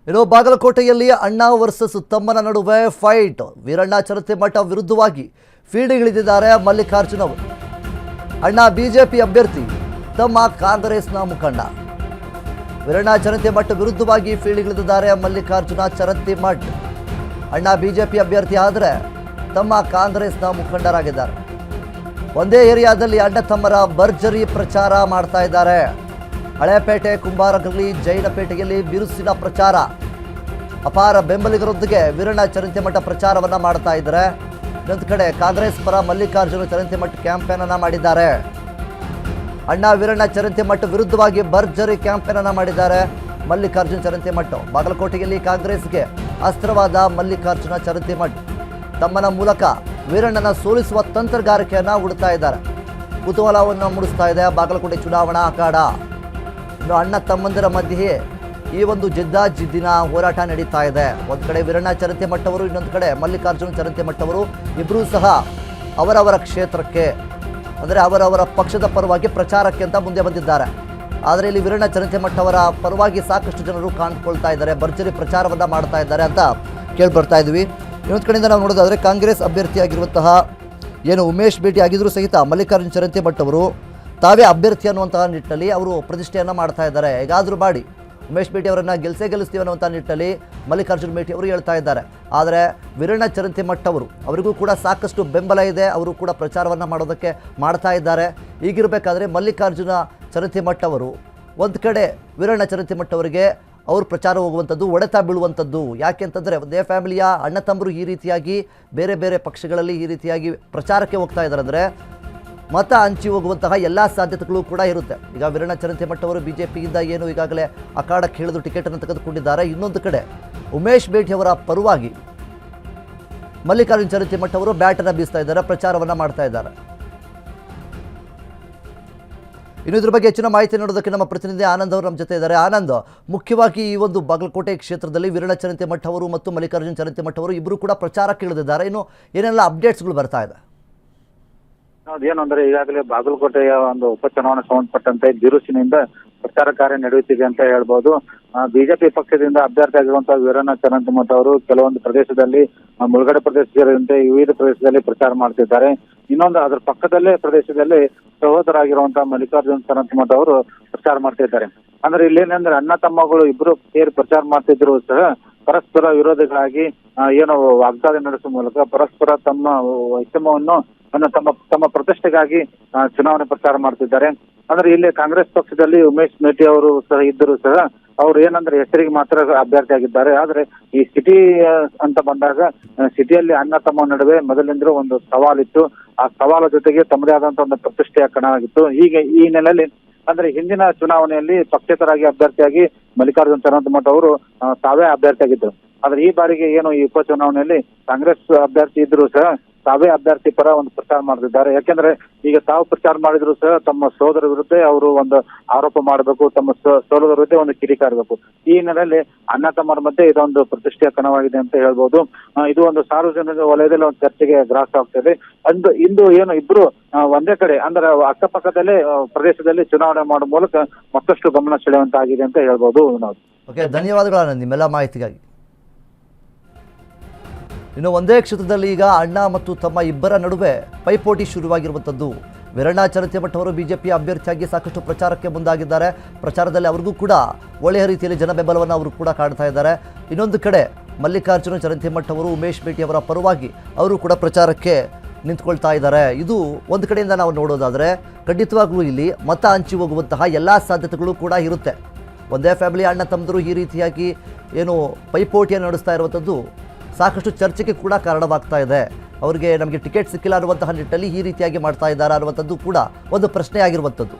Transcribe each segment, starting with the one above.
ಇನ್ನು ಬಾಗಲಕೋಟೆಯಲ್ಲಿ ಅಣ್ಣ ವರ್ಸಸ್ ತಮ್ಮನ ನಡುವೆ ಫೈಟ್. ವೀರಣ್ಣ ಚರತಿಮಠ ವಿರುದ್ಧವಾಗಿ ಫೀಲ್ಡಿಗಿಳಿದಿದ್ದಾರೆ ಮಲ್ಲಿಕಾರ್ಜುನ್ ಅವರು. ಅಣ್ಣ ಬಿಜೆಪಿ ಅಭ್ಯರ್ಥಿ, ತಮ್ಮ ಕಾಂಗ್ರೆಸ್ನ ಮುಖಂಡ. ವೀರಣ್ಣ ಚರತಿಮಠ ವಿರುದ್ಧವಾಗಿ ಫೀಲ್ಡಿಗಿಳಿದಿದ್ದಾರೆ ಮಲ್ಲಿಕಾರ್ಜುನ ಚರತಿಮಠ. ಅಣ್ಣ ಬಿಜೆಪಿ ಅಭ್ಯರ್ಥಿ ಆದರೆ ತಮ್ಮ ಕಾಂಗ್ರೆಸ್ನ ಮುಖಂಡರಾಗಿದ್ದಾರೆ. ಒಂದೇ ಏರಿಯಾದಲ್ಲಿ ಅಣ್ಣ ತಮ್ಮರ ಭರ್ಜರಿ ಪ್ರಚಾರ ಮಾಡ್ತಾ ಇದ್ದಾರೆ. ಹಳೇಪೇಟೆ, ಕುಂಬಾರಗಲ್ಲಿ, ಜೈನಪೇಟೆಯಲ್ಲಿ ಬಿರುಸಿನ ಪ್ರಚಾರ. ಅಪಾರ ಬೆಂಬಲಿಗರೊಂದಿಗೆ ವೀರಣ್ಣ ಚರಂತಿಮಠ ಪ್ರಚಾರವನ್ನು ಮಾಡ್ತಾ ಇದ್ದಾರೆ. ಇನ್ನೊಂದು ಕಡೆ ಕಾಂಗ್ರೆಸ್ ಪರ ಮಲ್ಲಿಕಾರ್ಜುನ ಚರಂತಿಮಠ ಕ್ಯಾಂಪೇನ್ ಅನ್ನು ಮಾಡಿದ್ದಾರೆ. ಅಣ್ಣ ವೀರಣ್ಣ ಚರಂತಿಮಠ ವಿರುದ್ಧವಾಗಿ ಭರ್ಜರಿ ಕ್ಯಾಂಪೇನ್ ಅನ್ನು ಮಾಡಿದ್ದಾರೆ ಮಲ್ಲಿಕಾರ್ಜುನ ಚರಂತಿಮಠ. ಬಾಗಲಕೋಟೆಯಲ್ಲಿ ಕಾಂಗ್ರೆಸ್ಗೆ ಅಸ್ತ್ರವಾದ ಮಲ್ಲಿಕಾರ್ಜುನ ಚರಂತಿಮಠ ತಮ್ಮನ ಮೂಲಕ ವೀರಣ್ಣನ ಸೋಲಿಸುವ ತಂತ್ರಗಾರಿಕೆಯನ್ನು ಹುಡುಕ್ತಾ ಇದ್ದಾರೆ. ಕುತೂಹಲವನ್ನು ಮೂಡಿಸ್ತಾ ಇದೆ ಬಾಗಲಕೋಟೆ ಚುನಾವಣಾ ಅಖಾಡ. ಇನ್ನು ಅಣ್ಣ ತಮ್ಮಂದಿರ ಮಧ್ಯೆ ಈ ಒಂದು ಜಿದ್ದಿನ ಹೋರಾಟ ನಡೀತಾ ಇದೆ. ಒಂದು ಕಡೆ ವೀರಣ್ಣ ಚರಂತಿಮಠ ಅವರು, ಇನ್ನೊಂದು ಕಡೆ ಮಲ್ಲಿಕಾರ್ಜುನ ಚರಂತಿಮಠ ಅವರು. ಇಬ್ಬರೂ ಸಹ ಅವರವರ ಕ್ಷೇತ್ರಕ್ಕೆ, ಅಂದರೆ ಅವರವರ ಪಕ್ಷದ ಪರವಾಗಿ ಪ್ರಚಾರಕ್ಕೆ ಅಂತ ಮುಂದೆ ಬಂದಿದ್ದಾರೆ. ಆದರೆ ಇಲ್ಲಿ ವೀರಣ್ಣ ಚರಂತಿಮಠ ಅವರ ಪರವಾಗಿ ಸಾಕಷ್ಟು ಜನರು ಕಾಣಿಸ್ಕೊಳ್ತಾ ಇದ್ದಾರೆ, ಭರ್ಜರಿ ಪ್ರಚಾರವನ್ನು ಮಾಡ್ತಾ ಇದ್ದಾರೆ ಅಂತ ಕೇಳ್ಬರ್ತಾ ಇದ್ವಿ. ಇನ್ನೊಂದು ಕಡೆಯಿಂದ ನಾವು ನೋಡೋದಾದರೆ ಕಾಂಗ್ರೆಸ್ ಅಭ್ಯರ್ಥಿಯಾಗಿರುವಂತಹ ಏನು ಉಮೇಶ್ ಭೇಟಿ ಆಗಿದ್ದರೂ ಸಹಿತ ಮಲ್ಲಿಕಾರ್ಜುನ ಚರಂತಿಮಠ ಅವರು ತಾವೇ ಅಭ್ಯರ್ಥಿ ಅನ್ನುವಂತಹ ನಿಟ್ಟಿನಲ್ಲಿ ಅವರು ಪ್ರತಿಷ್ಠೆಯನ್ನು ಮಾಡ್ತಾ ಇದ್ದಾರೆ. ಹೇಗಾದರೂ ಮಾಡಿ ಉಮೇಶ್ ಭೇಟಿ ಅವರನ್ನು ಗೆಲ್ಲಿಸ್ತೀವಿ ಅನ್ನುವಂಥ ನಿಟ್ಟಿನಲ್ಲಿ ಮಲ್ಲಿಕಾರ್ಜುನ ಭೇಟಿ ಅವರು ಹೇಳ್ತಾ ಇದ್ದಾರೆ. ಆದರೆ ವೀರಣ್ಣ ಚರಂತಿಮಠ ಅವರಿಗೂ ಕೂಡ ಸಾಕಷ್ಟು ಬೆಂಬಲ ಇದೆ. ಅವರು ಕೂಡ ಪ್ರಚಾರವನ್ನು ಮಾಡೋದಕ್ಕೆ ಮಾಡ್ತಾ ಇದ್ದಾರೆ. ಹೀಗಿರಬೇಕಾದ್ರೆ ಮಲ್ಲಿಕಾರ್ಜುನ ಚರಂತಿಮಠ ಅವರು ಒಂದು ಕಡೆ ವೀರಣ್ಣ ಚರಂತಿಮಠ ಅವರಿಗೆ ಅವರು ಪ್ರಚಾರ ಹೋಗುವಂಥದ್ದು, ಹೊಡೆತ ಬೀಳುವಂಥದ್ದು. ಯಾಕೆ ಅಂತಂದರೆ ಒಂದೇ ಫ್ಯಾಮಿಲಿಯ ಅಣ್ಣ ತಮ್ಮರು ಈ ರೀತಿಯಾಗಿ ಬೇರೆ ಬೇರೆ ಪಕ್ಷಗಳಲ್ಲಿ ಈ ರೀತಿಯಾಗಿ ಪ್ರಚಾರಕ್ಕೆ ಹೋಗ್ತಾ ಇದ್ದಾರೆ ಅಂದರೆ ಮತ ಹಂಚಿ ಹೋಗುವಂತಹ ಎಲ್ಲ ಸಾಧ್ಯತೆಗಳು ಕೂಡ ಇರುತ್ತೆ. ಈಗ ವೀರಣ್ಣ ಚರಂತಿಮಠ ಅವರು ಬಿಜೆಪಿಯಿಂದ ಏನು ಈಗಾಗಲೇ ಅಖಾಡಕ್ಕೆ ಇಳಿದು ಟಿಕೆಟನ್ನು ತೆಗೆದುಕೊಂಡಿದ್ದಾರೆ. ಇನ್ನೊಂದು ಕಡೆ ಉಮೇಶ್ ಭೇಟಿ ಅವರ ಪರವಾಗಿ ಮಲ್ಲಿಕಾರ್ಜುನ ಚರಂತಿಮಠ ಅವರು ಬ್ಯಾಟನ್ನು ಬೀಸ್ತಾ ಇದ್ದಾರೆ, ಪ್ರಚಾರವನ್ನು ಮಾಡ್ತಾ ಇದ್ದಾರೆ. ಇನ್ನು ಇದ್ರ ಬಗ್ಗೆ ಹೆಚ್ಚಿನ ಮಾಹಿತಿ ನೀಡೋದಕ್ಕೆ ನಮ್ಮ ಪ್ರತಿನಿಧಿ ಆನಂದ್ ಅವರು ನಮ್ಮ ಜೊತೆ ಇದ್ದಾರೆ. ಆನಂದ್, ಮುಖ್ಯವಾಗಿ ಈ ಒಂದು ಬಾಗಲಕೋಟೆ ಕ್ಷೇತ್ರದಲ್ಲಿ ವೀರಣ್ಣ ಚರಂತಿಮಠ ಅವರು ಮತ್ತು ಮಲ್ಲಿಕಾರ್ಜುನ ಚರಂತಿಮಠ ಅವರು ಇಬ್ಬರು ಕೂಡ ಪ್ರಚಾರಕ್ಕೆ ಇಳಿದಿದ್ದಾರೆ. ಇನ್ನು ಏನೆಲ್ಲ ಅಪ್ಡೇಟ್ಸ್ಗಳು ಬರ್ತಾ ಇದೆ? ಏನು ಅಂದ್ರೆ ಈಗಾಗಲೇ ಬಾಗಲಕೋಟೆಯ ಒಂದು ಉಪಚುನಾವಣೆ ಸಂಬಂಧಪಟ್ಟಂತೆ ಬಿರುಸಿನಿಂದ ಪ್ರಚಾರ ಕಾರ್ಯ ನಡೆಯುತ್ತಿದೆ ಅಂತ ಹೇಳ್ಬೋದು. ಬಿಜೆಪಿ ಪಕ್ಷದಿಂದ ಅಭ್ಯರ್ಥಿ ಆಗಿರುವಂತಹ ವೀರಣ್ಣ ಚರಂತಿಮಠ ಅವರು ಕೆಲವೊಂದು ಪ್ರದೇಶದಲ್ಲಿ, ಮುಳುಗಡೆ ಪ್ರದೇಶ ಸೇರಿದಂತೆ ವಿವಿಧ ಪ್ರದೇಶದಲ್ಲಿ ಪ್ರಚಾರ ಮಾಡ್ತಿದ್ದಾರೆ. ಇನ್ನೊಂದು ಅದರ ಪಕ್ಕದಲ್ಲೇ ಪ್ರದೇಶದಲ್ಲಿ ಸಹೋದರಾಗಿರುವಂತಹ ಮಲ್ಲಿಕಾರ್ಜುನ ಚರಂತಿಮಠ ಅವರು ಪ್ರಚಾರ ಮಾಡ್ತಿದ್ದಾರೆ. ಅಂದ್ರೆ ಇಲ್ಲೇನಂದ್ರೆ ಅಣ್ಣ ತಮ್ಮಗಳು ಇಬ್ರು ಸೇರಿ ಪ್ರಚಾರ ಮಾಡ್ತಿದ್ರು ಸಹ ಪರಸ್ಪರ ವಿರೋಧಿಗಳಾಗಿ ಏನು ವಾಗ್ದಾಳಿ ನಡೆಸುವ ಮೂಲಕ ಪರಸ್ಪರ ತಮ್ಮ ವೈಷಮ್ಯವನ್ನು ತಮ್ಮ ಪ್ರತಿಷ್ಠೆಗಾಗಿ ಚುನಾವಣೆ ಪ್ರಚಾರ ಮಾಡ್ತಿದ್ದಾರೆ. ಅಂದ್ರೆ ಇಲ್ಲಿ ಕಾಂಗ್ರೆಸ್ ಪಕ್ಷದಲ್ಲಿ ಉಮೇಶ್ ಮೇಟಿ ಅವರು ಸಹ ಇದ್ದರೂ ಸಹ ಅವ್ರು ಏನಂದ್ರೆ ಹೆಸರಿಗೆ ಮಾತ್ರ ಅಭ್ಯರ್ಥಿ ಆಗಿದ್ದಾರೆ. ಆದ್ರೆ ಈ ಸಿಟಿ ಅಂತ ಬಂದಾಗ ಸಿಟಿಯಲ್ಲಿ ಅಣ್ಣ ತಮ್ಮ ನಡುವೆ ಮೊದಲಿಂದಲೂ ಒಂದು ಸವಾಲಿತ್ತು. ಆ ಸವಾಲ ಜೊತೆಗೆ ತಮ್ಮದೇ ಆದಂತಹ ಒಂದು ಪ್ರತಿಷ್ಠೆಯ ಕಣವಾಗಿತ್ತು. ಹೀಗೆ ಈ ನೆಲೆಯಲ್ಲಿ ಅಂದ್ರೆ ಹಿಂದಿನ ಚುನಾವಣೆಯಲ್ಲಿ ಪಕ್ಷೇತರಾಗಿ ಅಭ್ಯರ್ಥಿಯಾಗಿ ಮಲ್ಲಿಕಾರ್ಜುನ ಚರಂತಿಮಠ ಅವರು ತಾವೇ ಅಭ್ಯರ್ಥಿ ಆಗಿದ್ರು. ಆದ್ರೆ ಈ ಬಾರಿಗೆ ಏನು ಈ ಉಪಚುನಾವಣೆಯಲ್ಲಿ ಕಾಂಗ್ರೆಸ್ ಅಭ್ಯರ್ಥಿ ಇದ್ರು ಸಹ ತಾವೇ ಅಭ್ಯರ್ಥಿ ಪರ ಒಂದು ಪ್ರಚಾರ ಮಾಡ್ತಿದ್ದಾರೆ. ಯಾಕೆಂದ್ರೆ ಈಗ ತಾವು ಪ್ರಚಾರ ಮಾಡಿದ್ರು ಸಹ ತಮ್ಮ ಸೋದರ ವಿರುದ್ಧ ಅವರು ಒಂದು ಆರೋಪ ಮಾಡಬೇಕು, ತಮ್ಮ ಸೋದರ ವಿರುದ್ಧ ಒಂದು ಕಿಡಿಕಾರಬೇಕು. ಈ ಹಿನ್ನೆಲೆಯಲ್ಲಿ ಅಣ್ಣ ತಮ್ಮರ ಮಧ್ಯೆ ಇದೊಂದು ಪ್ರತಿಷ್ಠೆಯ ಕಣವಾಗಿದೆ ಅಂತ ಹೇಳ್ಬೋದು. ಇದು ಒಂದು ಸಾರ್ವಜನಿಕ ವಲಯದಲ್ಲಿ ಒಂದು ಚರ್ಚೆಗೆ ಗ್ರಾಸ ಆಗ್ತಿದೆ. ಇಂದು ಏನು ಇಬ್ರು ಒಂದೇ ಕಡೆ ಅಂದ್ರೆ ಅಕ್ಕಪಕ್ಕದಲ್ಲೇ ಪ್ರದೇಶದಲ್ಲಿ ಚುನಾವಣೆ ಮಾಡುವ ಮೂಲಕ ಮತ್ತಷ್ಟು ಗಮನ ಸೆಳೆಯುವಂತಾಗಿದೆ ಅಂತ ಹೇಳ್ಬೋದು. ಓಕೆ, ಧನ್ಯವಾದಗಳು ನಿಮ್ಮೆಲ್ಲ ಮಾಹಿತಿಗಾಗಿ. ಇನ್ನು ಒಂದೇ ಕ್ಷೇತ್ರದಲ್ಲಿ ಈಗ ಅಣ್ಣ ಮತ್ತು ತಮ್ಮ ಇಬ್ಬರ ನಡುವೆ ಪೈಪೋಟಿ ಶುರುವಾಗಿರುವಂಥದ್ದು. ವೀರಣ್ಣ ಚರಂತಿಮಠ ಅವರು ಬಿಜೆಪಿ ಅಭ್ಯರ್ಥಿಯಾಗಿ ಸಾಕಷ್ಟು ಪ್ರಚಾರಕ್ಕೆ ಮುಂದಾಗಿದ್ದಾರೆ. ಪ್ರಚಾರದಲ್ಲಿ ಅವ್ರಿಗೂ ಕೂಡ ಒಳ್ಳೆಯ ರೀತಿಯಲ್ಲಿ ಜನ ಬೆಂಬಲವನ್ನು ಅವರು ಕೂಡ ಕಾಣ್ತಾ ಇದ್ದಾರೆ. ಇನ್ನೊಂದು ಕಡೆ ಮಲ್ಲಿಕಾರ್ಜುನ ಚರಂತಿಮಠ ಅವರು ಉಮೇಶ್ ಭೇಟಿ ಅವರ ಪರವಾಗಿ ಅವರು ಕೂಡ ಪ್ರಚಾರಕ್ಕೆ ನಿಂತ್ಕೊಳ್ತಾ ಇದ್ದಾರೆ. ಇದು ಒಂದು ಕಡೆಯಿಂದ ನಾವು ನೋಡೋದಾದರೆ ಖಂಡಿತವಾಗ್ಲೂ ಇಲ್ಲಿ ಮತ ಹಂಚಿ ಹೋಗುವಂತಹ ಎಲ್ಲ ಸಾಧ್ಯತೆಗಳು ಕೂಡ ಇರುತ್ತೆ. ಒಂದೇ ಫ್ಯಾಮಿಲಿ ಅಣ್ಣ ತಮ್ಮದರು ಈ ರೀತಿಯಾಗಿ ಏನು ಪೈಪೋಟಿಯನ್ನು ನಡೆಸ್ತಾ ಇರುವಂಥದ್ದು ಸಾಕಷ್ಟು ಚರ್ಚೆಗೆ ಕೂಡ ಕಾರಣವಾಗ್ತಾ ಇದೆ. ಅವರಿಗೆ ನಮಗೆ ಟಿಕೆಟ್ ಸಿಕ್ಕಿಲ್ಲ ಅನ್ನುವಂತಹ ನಿಟ್ಟಿನಲ್ಲಿ ಈ ರೀತಿಯಾಗಿ ಮಾಡ್ತಾ ಇದ್ದಾರೆ ಅನ್ನುವಂಥದ್ದು ಕೂಡ ಒಂದು ಪ್ರಶ್ನೆ ಆಗಿರುವಂಥದ್ದು.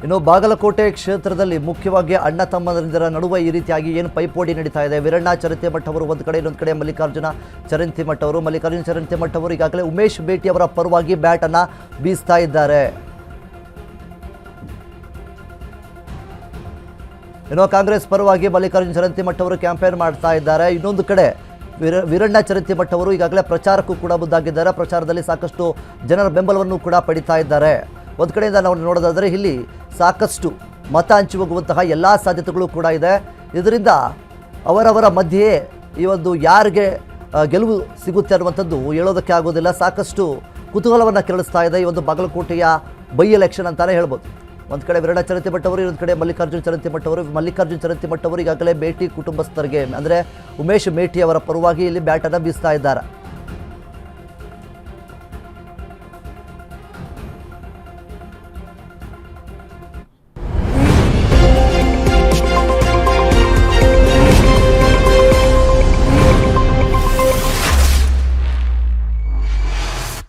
ಇನ್ನು ಬಾಗಲಕೋಟೆ ಕ್ಷೇತ್ರದಲ್ಲಿ ಮುಖ್ಯವಾಗಿ ಅಣ್ಣ ತಮ್ಮಂದಿರ ನಡುವೆ ಈ ರೀತಿಯಾಗಿ ಏನು ಪೈಪೋಟಿ ನಡೀತಾ ಇದೆ. ವೀರಣ್ಣ ಚರಂತಿಮಠ ಅವರು ಒಂದು ಕಡೆ, ಇನ್ನೊಂದು ಕಡೆ ಮಲ್ಲಿಕಾರ್ಜುನ ಚರಂತಿಮಠ ಅವರು. ಮಲ್ಲಿಕಾರ್ಜುನ ಚರಂತಿಮಠ ಅವರು ಈಗಾಗಲೇ ಉಮೇಶ್ ಭೇಟಿ ಅವರ ಪರವಾಗಿ ಬ್ಯಾಟನ್ನು ಬೀಸ್ತಾ ಇದ್ದಾರೆ. ಇನ್ನು ಕಾಂಗ್ರೆಸ್ ಪರವಾಗಿ ಮಲ್ಲಿಕಾರ್ಜುನ ಚರಂತಿಮಠ್ ಅವರು ಕ್ಯಾಂಪೇನ್ ಮಾಡ್ತಾ ಇದ್ದಾರೆ. ಇನ್ನೊಂದು ಕಡೆ ವೀರಣ್ಣ ಚರಂತಿಮಠ್ ಅವರು ಈಗಾಗಲೇ ಪ್ರಚಾರಕ್ಕೂ ಕೂಡ ಮುಂದಾಗಿದ್ದಾರೆ. ಪ್ರಚಾರದಲ್ಲಿ ಸಾಕಷ್ಟು ಜನರ ಬೆಂಬಲವನ್ನು ಕೂಡ ಪಡಿತಾ ಇದ್ದಾರೆ. ಒಂದು ಕಡೆಯಿಂದ ನಾವು ನೋಡೋದಾದರೆ ಇಲ್ಲಿ ಸಾಕಷ್ಟು ಮತ ಹಂಚಿ ಹೋಗುವಂತಹ ಎಲ್ಲ ಸಾಧ್ಯತೆಗಳು ಕೂಡ ಇದೆ. ಇದರಿಂದ ಅವರವರ ಮಧ್ಯೆ ಈ ಒಂದು ಯಾರಿಗೆ ಗೆಲುವು ಸಿಗುತ್ತೆ ಅನ್ನುವಂಥದ್ದು ಹೇಳೋದಕ್ಕೆ ಆಗೋದಿಲ್ಲ. ಸಾಕಷ್ಟು ಕುತೂಹಲವನ್ನು ಕೆರಳಿಸ್ತಾ ಇದೆ ಈ ಒಂದು ಬಾಗಲಕೋಟೆಯ ಬೈ ಎಲೆಕ್ಷನ್ ಅಂತಾನೆ ಹೇಳ್ಬೋದು. ಒಂದು ಕಡೆ ವೀರಣ್ಣ ಚರಂತಿಮಠ್ ಅವರು, ಇನ್ನೊಂದು ಕಡೆ ಮಲ್ಲಿಕಾರ್ಜುನ ಚರಂತಿಮಠ್ ಅವರು ಈಗಾಗಲೇ ಮೇಟಿ ಕುಟುಂಬಸ್ಥರಿಗೆ ಅಂದರೆ ಉಮೇಶ್ ಮೇಟಿ ಅವರ ಪರವಾಗಿ ಇಲ್ಲಿ ಬ್ಯಾಟನ್ನು ಬೀಸ್ತಾ ಇದ್ದಾರೆ.